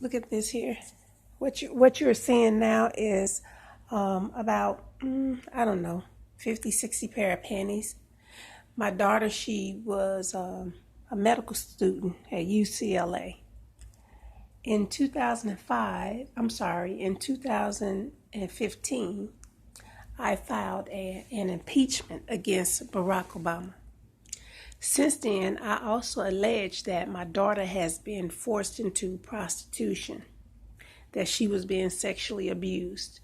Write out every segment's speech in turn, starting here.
Look at this here. What you're seeing now is about I don't know, 50, 60 pair of panties. My daughter, she was a medical student at UCLA. In 2005, I'm sorry, in 2015, I filed an impeachment against Barack Obama. Since then, I also allege that my daughter has been forced into prostitution, that she was being sexually abused.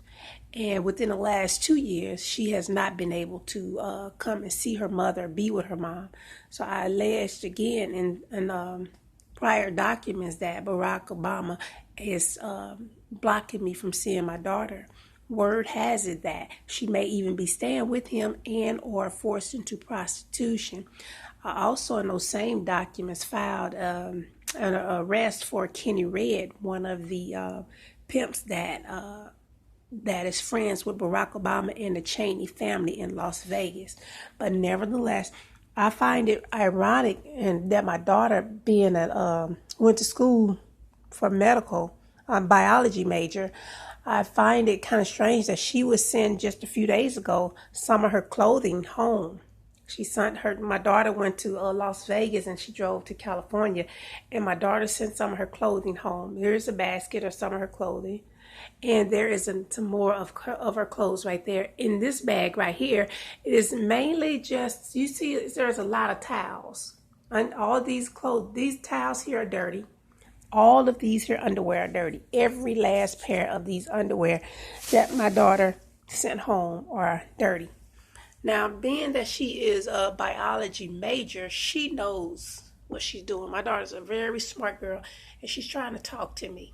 And within the last 2 years, she has not been able to come and see her mother, be with her mom. So I alleged again in prior documents that Barack Obama is blocking me from seeing my daughter. Word has it that she may even be staying with him and or forced into prostitution. I also, in those same documents, filed an arrest for Kenny Red, one of the pimps that is friends with Barack Obama and the Cheney family in Las Vegas. But nevertheless, I find it ironic and that my daughter, being went to school for medical, biology major, I find it kind of strange that she would send just a few days ago some of her clothing home. She sent her. My daughter went to Las Vegas and she drove to California, and my daughter sent some of her clothing home. Here's a basket of some of her clothing, and there is some more of her clothes right there. In this bag right here, it is mainly just, you see, there's a lot of towels, and all these clothes, these towels here are dirty. All of these here underwear are dirty. Every last pair of these underwear that my daughter sent home are dirty. Now, being that she is a biology major, she knows what she's doing. My daughter's a very smart girl, and she's trying to talk to me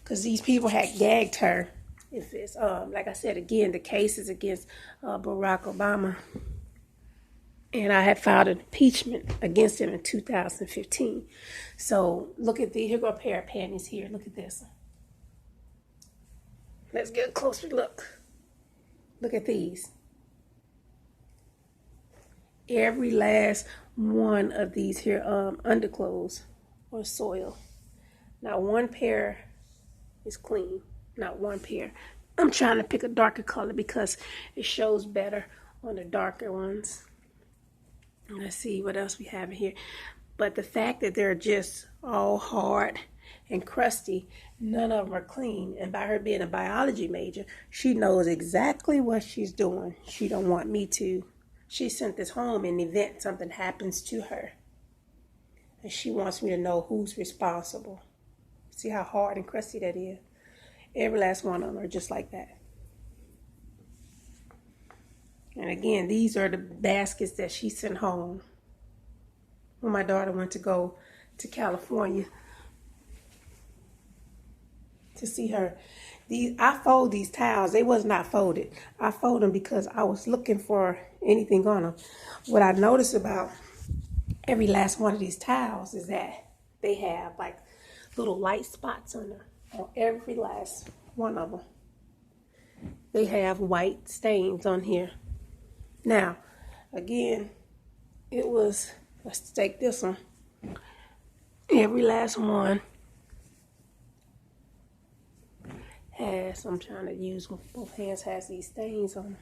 because these people had gagged her. If it's like I said again, the case is against Barack Obama, and I had filed an impeachment against him in 2015. So look at the here go a pair of panties here. Look at this. Let's get a closer look. Look at these. Every last one of these here underclothes or soil. Not one pair is clean. Not one pair. I'm trying to pick a darker color because it shows better on the darker ones. Let's see what else we have here. But the fact that they're just all hard and crusty, none of them are clean. And by her being a biology major, she knows exactly what she's doing. She don't want me to. She sent this home in the event something happens to her. And she wants me to know who's responsible. See how hard and crusty that is? Every last one of them are just like that. And again, these are the baskets that she sent home when my daughter went to go to California to see her. I fold these towels. They was not folded. I fold them because I was looking for anything on them. What I noticed about every last one of these towels is that they have like little light spots on them. On every last one of them, they have white stains on here. Now, again, it was, let's take this one. Every last one has, I'm trying to use both hands, has these stains on them.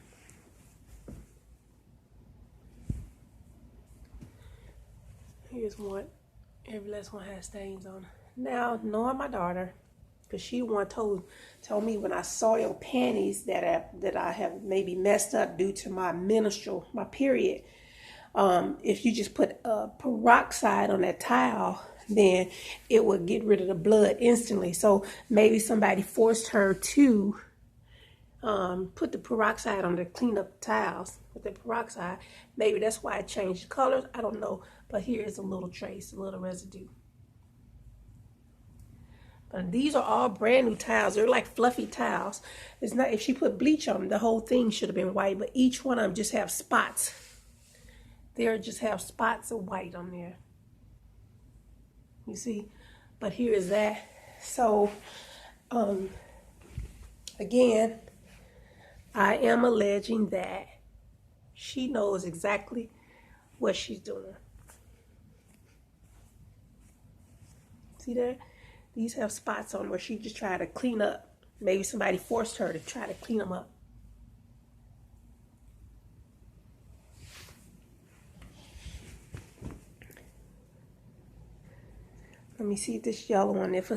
Here's one. Every last one has stains on them. Now, knowing my daughter, because she one told me when I soiled panties that I have maybe messed up due to my menstrual, my period. If you just put peroxide on that towel, then it would get rid of the blood instantly. So maybe somebody forced her to put the peroxide on to clean up the towels with the peroxide. Maybe that's why it changed colors. I don't know. But here is a little trace, a little residue. But these are all brand new towels. They're like fluffy towels. It's not, if she put bleach on them, the whole thing should have been white. But each one of them just have spots. They just have spots of white on there. You see? But here is that. So, again, I am alleging that she knows exactly what she's doing. See that? These have spots on where she just tried to clean up. Maybe somebody forced her to try to clean them up. Let me see this yellow one. If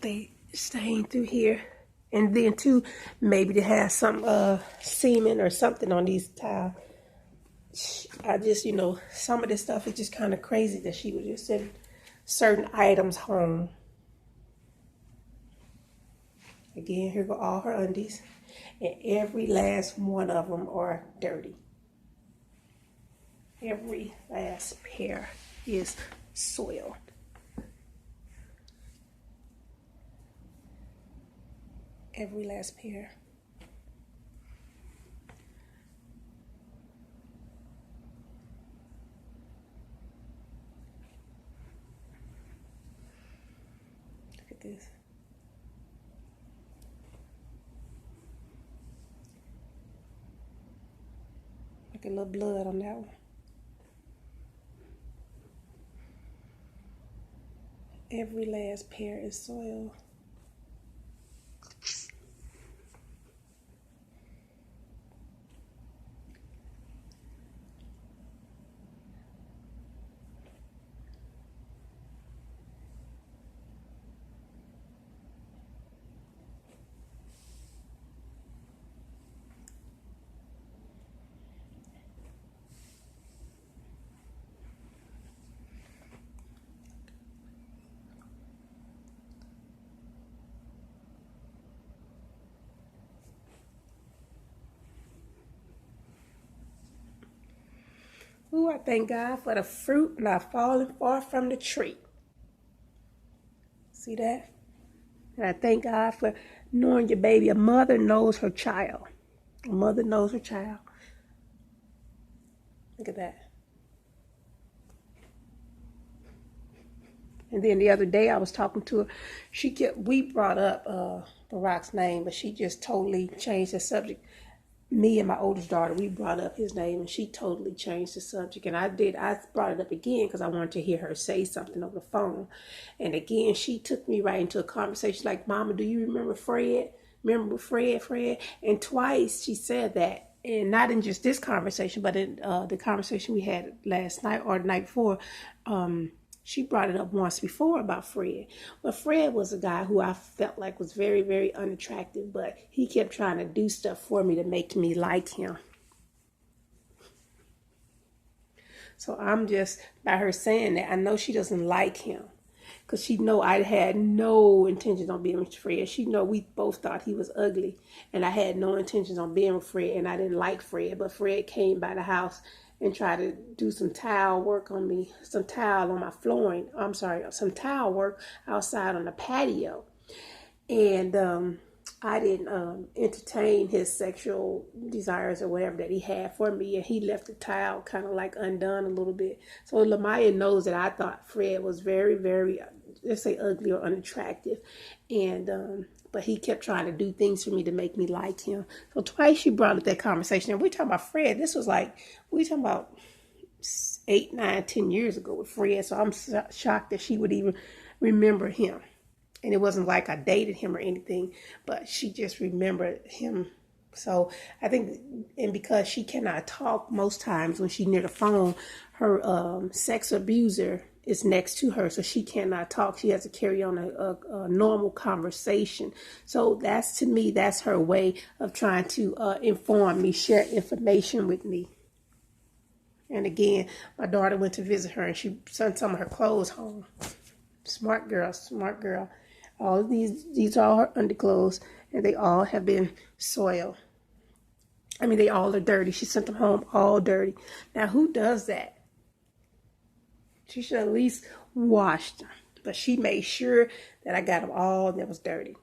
they stain through here, and then too, maybe they have some semen or something on these tiles. I just, some of this stuff is just kind of crazy that she would just send certain items home. Again, here go all her undies, and every last one of them are dirty. Every last pair is soiled. Every last pair. Look at this. Like a little blood on that one. Every last pair is soiled. Ooh, I thank God for the fruit not falling far from the tree. See that? And I thank God for knowing your baby. A mother knows her child. A mother knows her child. Look at that. And then the other day I was talking to her. We brought up Barack's name, but she just totally changed the subject. Me and my oldest daughter, we brought up his name, and she totally changed the subject. And I brought it up again because I wanted to hear her say something over the phone. And again, she took me right into a conversation like, Mama, do you remember Fred? Remember Fred? And twice she said that. And not in just this conversation, but in the conversation we had last night or the night before. She brought it up once before about Fred. Well, Fred was a guy who I felt like was very, very unattractive, but he kept trying to do stuff for me to make me like him. So I'm just, by her saying that, I know she doesn't like him. Because she know I had no intentions on being with Fred. She know we both thought he was ugly. And I had no intentions on being with Fred. And I didn't like Fred. But Fred came by the house and tried to do some tile work on me. Some tile on my flooring. Some tile work outside on the patio. And I didn't entertain his sexual desires or whatever that he had for me. And he left the tile kind of like undone a little bit. So Lamaya knows that I thought Fred was very, very, let's say, ugly or unattractive. And but he kept trying to do things for me to make me like him. So twice she brought up that conversation. And we talking about Fred. This was like, we talking about 8, 9, 10 years ago with Fred. So I'm shocked that she would even remember him. And it wasn't like I dated him or anything, but she just remembered him. So I think, and because she cannot talk most times when she's near the phone, her sex abuser is next to her, so she cannot talk. She has to carry on a normal conversation. So that's, to me, that's her way of trying to inform me, share information with me. And again, my daughter went to visit her, and she sent some of her clothes home. Smart girl, smart girl. All of these are all her underclothes, and they all have been soiled. I mean, they all are dirty. She sent them home all dirty. Now, who does that? She should at least wash them. But she made sure that I got them all that was dirty.